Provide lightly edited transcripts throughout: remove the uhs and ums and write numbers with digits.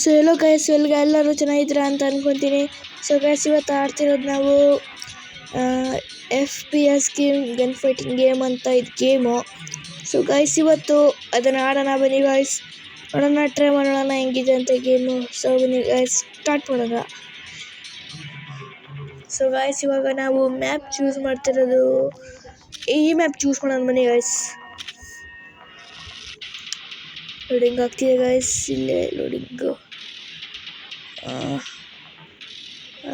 So ಎಲ್ಲೋ guys ಎಲ್ಲರೂ ಚೆನ್ನಾಗಿದ್ದೀರಾ ಅಂತ ಅನ್ಕೊತೀನಿ. ಸೊ ಗೈಸ್ ಇವತ್ತು ಆಡ್ತಿರೋದು ನಾವು FPS game, gun fighting game ಅಂತ ಇದು ಗೇಮು. ಸೊ ಗೈಸ್ ಇವತ್ತು ಅದನ್ನು ಆಡೋಣ ಬನ್ನಿ ಗೈಸ್, ನೋಡೋಣ, ಟ್ರೈ ಮಾಡೋಣ ಹೆಂಗಿದೆ ಅಂತ ಗೇಮು. ಸೊ ಬನ್ನಿ ಗೈಸ್ ಸ್ಟಾರ್ಟ್ ಮಾಡೋಣ. ಸೊ ಗೈಸ್ ಇವಾಗ ನಾವು ಮ್ಯಾಪ್ ಚೂಸ್ ಮಾಡ್ತಿರೋದು ಈ ಮ್ಯಾಪ್ ಚೂಸ್ ಮಾಡೋಣ ಬನ್ನಿ ಗೈಸ್. ಲೋಡಿಂಗ್ ಆಗ್ತಿದೆ ಗೈಸ್, ಇಲ್ಲೇ ಲೋಡಿಂಗು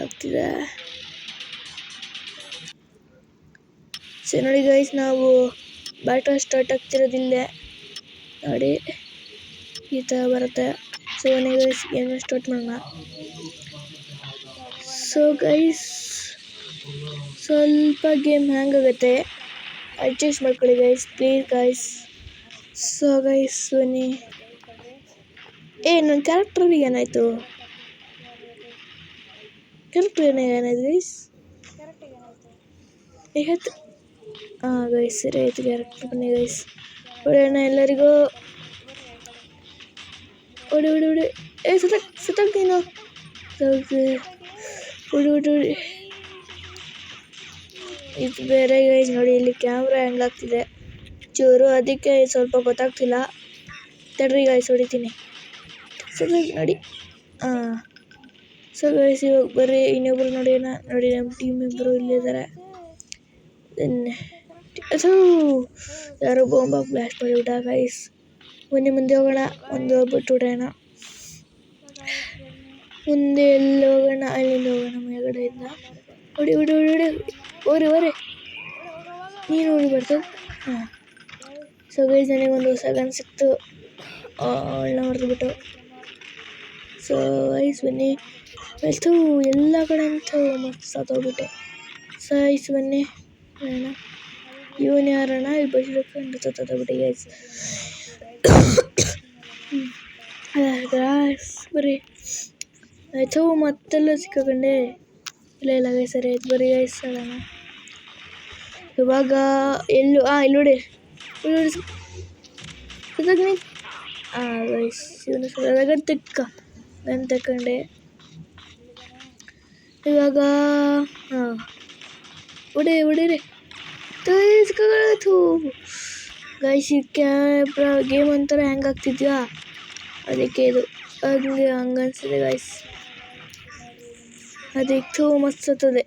ಆಗ್ತಿದೆ. ಸೊ ನೋಡಿ ಗೈಸ್, ನಾವು ಬ್ಯಾಟಲ್ ಸ್ಟಾರ್ಟ್ ಆಗ್ತಿರೋದಿಲ್ಲೇ ನೋಡಿ, ಈ ಥರ ಬರುತ್ತೆ. ಸೊ ಬನ್ನಿ ಗೈಸ್ ಗೇಮ್ ಸ್ಟಾರ್ಟ್ ಮಾಡೋಣ. ಸೊ ಗೈಸ್ ಸ್ವಲ್ಪ ಗೇಮ್ ಹ್ಯಾಂಗ್ ಆಗುತ್ತೆ, ಅಡ್ಜಸ್ಟ್ ಮಾಡ್ಕೊಳ್ಳಿ guys please guys. So guys ಬನ್ನಿ. ನನ್ನ ಕ್ಯಾರೆಕ್ಟರ್ಗೆ ಏನಾಯಿತು ಗೈಸ್? ಏನಾಯ್ತು? ಗೈಸ್ ಸರಿ ಆಯಿತು ಕ್ಯಾರೆಕ್ಟರ್. ಬನ್ನಿ ಗೈಸ್ ಹೊಡೆಯೋಣ ಎಲ್ಲರಿಗೂ. ಹೊಡಿ ಸತಾಕ್ ನೀನು. ಹೊಡಿ ಇದು ಬೇರೆ ಗೈಸ್. ನೋಡಿ ಇಲ್ಲಿ ಕ್ಯಾಮ್ರಾ ಹ್ಯಾಂಗ್ ಆಗ್ತಿದೆ ಚೂರು, ಅದಕ್ಕೆ ಸ್ವಲ್ಪ ಗೊತ್ತಾಗ್ತಿಲ್ಲ. ತಡ್ರಿ ಗೈಸ್ ಹೊಡಿತೀನಿ. ನೋಡಿ ಸೊ ಗೈಸ್ ಇವಾಗ ಬರ್ರಿ ಇನ್ನೊಬ್ರು ನೋಡೋಣ. ನೋಡಿ ನಮ್ಮ ಟೀಮ್ ಇಬ್ಬರು ಇಲ್ಲಿದ್ದಾರೆ. ಯಾರೋ ಬಾಂಬ್ ಬ್ಲಾಸ್ಟ್ ಮಾಡಿಬಿಟ್ಟ ಗೈಸ್. ಮುಂದೆ ಹೋಗೋಣ, ಮುಂದೆ ಹೋಗ್ಬಿಟ್ಟು ಹೊಡೆಯೋಣ. ಮುಂದೆ ಎಲ್ಲಿ ಹೋಗೋಣ? ಅಲ್ಲಿಂದ ಹೋಗೋಣ, ಮೇಲ್ಗಡೆಯಿಂದ. ಹೊಡಿ ಓರಿ ನೀನು ಹೊಡಿಬಾರ್ದು. ಸೊ ಗೈಸ್ ನನಗೊಂದು ಹೊಸ ಗನ್ ಸಿಕ್ತು, ಅವಳನ್ನ ಹೊಡೆದ್ಬಿಟ್ಟು. ಸೊ ಗೈಸ್ ಬನ್ನಿ. ಎಲ್ಲ ಕಡೆ ಅಂತೂ ಮತ್ತೆ ಸತ್ತೋಗ್ಬಿಟ್ಟೆ. ಸೊ ಗೈಸ್ ಬನ್ನಿ ಹೇಳೋಣ. ಇವನು ಯಾರಣ್ಣ ಇಲ್ಲಿ ಬಸ್ಕೊಂಡು ಸತ್ತೋಗ್ಬಿಟ್ಟೆ ಗೈಸ್. ಬರ್ರಿ ಆಯ್ತು, ಮತ್ತೆಲ್ಲ ಸಿಕ್ಕಾಕೊಂಡೆ. ಇಲ್ಲ ಗೈಸ್ ಸರಿ ಆಯ್ತು, ಬರ್ರಿ ಗೈಸ್ ಹೇಳೋಣ. ಇವಾಗ ಇಲ್ಲಿ ನೋಡಿ ಗೈಸ್ ಇವನು ಗನ್ ತಕೊಂಡೆ. ಇವಾಗ ಹೊಡೀರಿ ಗೈಸ್. ಈ ಕ್ಯಾಮ್ರಾ ಗೇಮ್ ಒಂಥರ ಹ್ಯಾಂಗ್ ಆಗ್ತಿದ್ಯಾ, ಅದಕ್ಕೆ ಇದು ಹಂಗೆ ಅನಿಸಿದೆ ಗೈಸ್. ಅದಕ್ಕೆ ಮಸ್ತ್ ಸತ್ತದೆ.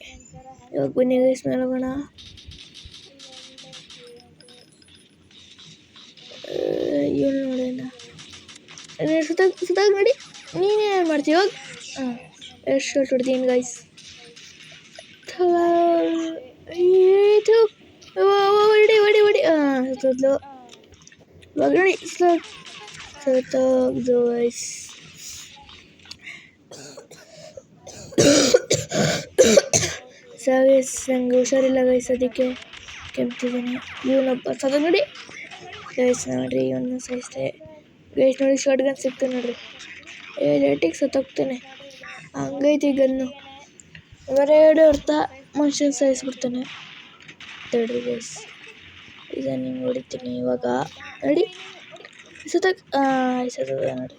ಇವಾಗ ಬನ್ನಿ ಗೈಸ್ ಮೇಲೆ ಹೋಗೋಣ. ಇವನು ನೋಡೋಣ. ಸುತ್ತಾಗ ನೋಡಿ, ನೀನೇನು ಮಾಡ್ತೀವಿ ಹೋಗಿ. ಎಷ್ಟು ಶಾರ್ಟ್ ಹೊಡ್ತೀನಿ ಗೈಸ್. ಹೊಡಿ ಸತ್ತೋದ್ಲು. ಇವಾಗ ನೋಡಿ ಸತ್ತೋಗ್ದು ಗೈಸ್. ಗೈಸ್ ನಂಗೆ ಹುಷಾರಿಲ್ಲ ಗೈಸ್, ಅದಕ್ಕೆ ಕೆಮ್ತಿದ್ದೀನಿ. ಇವನೊಬ್ಬ ಸತ್ತ ನೋಡಿ ಗೈಸ್. ನೋಡ್ರಿ ಇವನ್ನ ಸಾಯಿಸ್ತೆ ಗೈಸ್. ನೋಡಿ ಶಾರ್ಟ್ ಗನ್ ಸಿಕ್ತು ನೋಡ್ರಿ. ಲೇಟಿಗೆ ಸತ್ತೋಗ್ತಾನೆ, ಹಂಗೈತಿ ಗನ್ನು. ಎರಡು ಅರ್ಥ ಮನುಷ್ಯನ ಸಾಯಿಸ್ಬಿಡ್ತಾನೆ. ತಡ್ರಿ ಗೈಸ್, ಇದನ್ನು ಹಿಂಗೆ ಹೊಡಿತೀನಿ ಇವಾಗ. ನೋಡಿ ಸತ್ತೋದ ನೋಡಿ.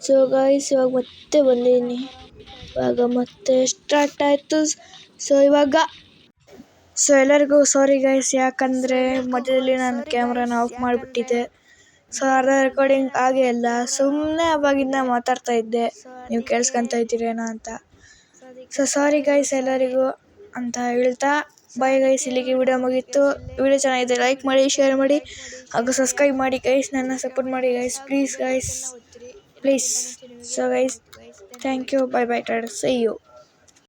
ಸೊ ಗೈಸ್ ಇವಾಗ ಮತ್ತೆ ಬಂದಿದ್ದೀನಿ, ಇವಾಗ ಮತ್ತೆ ಸ್ಟಾರ್ಟ್ ಆಯಿತು. ಸೊ ಎಲ್ಲರಿಗೂ ಸಾರಿ ಗೈಸ್, ಯಾಕಂದರೆ ಮಧ್ಯದಲ್ಲಿ ನಾನು ಕ್ಯಾಮ್ರಾನ ಆಫ್ ಮಾಡಿಬಿಟ್ಟಿದ್ದೆ. ಸೊ ಅರ್ಧ ರೆಕಾರ್ಡಿಂಗ್ ಆಗೇ ಇಲ್ಲ, ಸುಮ್ಮನೆ ಅವಾಗಿಂದ ಮಾತಾಡ್ತಾ ಇದ್ದೆ, ನೀವು ಕೇಳಿಸ್ಕೊತಾ ಇದ್ದೀರೇನೋ ಅಂತ. ಸೊ ಸಾರಿ ಗೈಸ್ ಎಲ್ಲರಿಗೂ ಅಂತ ಹೇಳ್ತಾ ಬಾಯ್ ಗೈಸ್. ಇಲ್ಲಿಗೆ ವಿಡಿಯೋ ಮುಗೀತು. ವಿಡಿಯೋ ಚೆನ್ನಾಗಿದೆ ಲೈಕ್ ಮಾಡಿ, ಶೇರ್ ಮಾಡಿ, ಹಾಗೂ ಸಬ್ಸ್ಕ್ರೈಬ್ ಮಾಡಿ ಗೈಸ್. ನನ್ನ ಸಪೋರ್ಟ್ ಮಾಡಿ guys please guys, please. So guys thank you, bye tata, see you.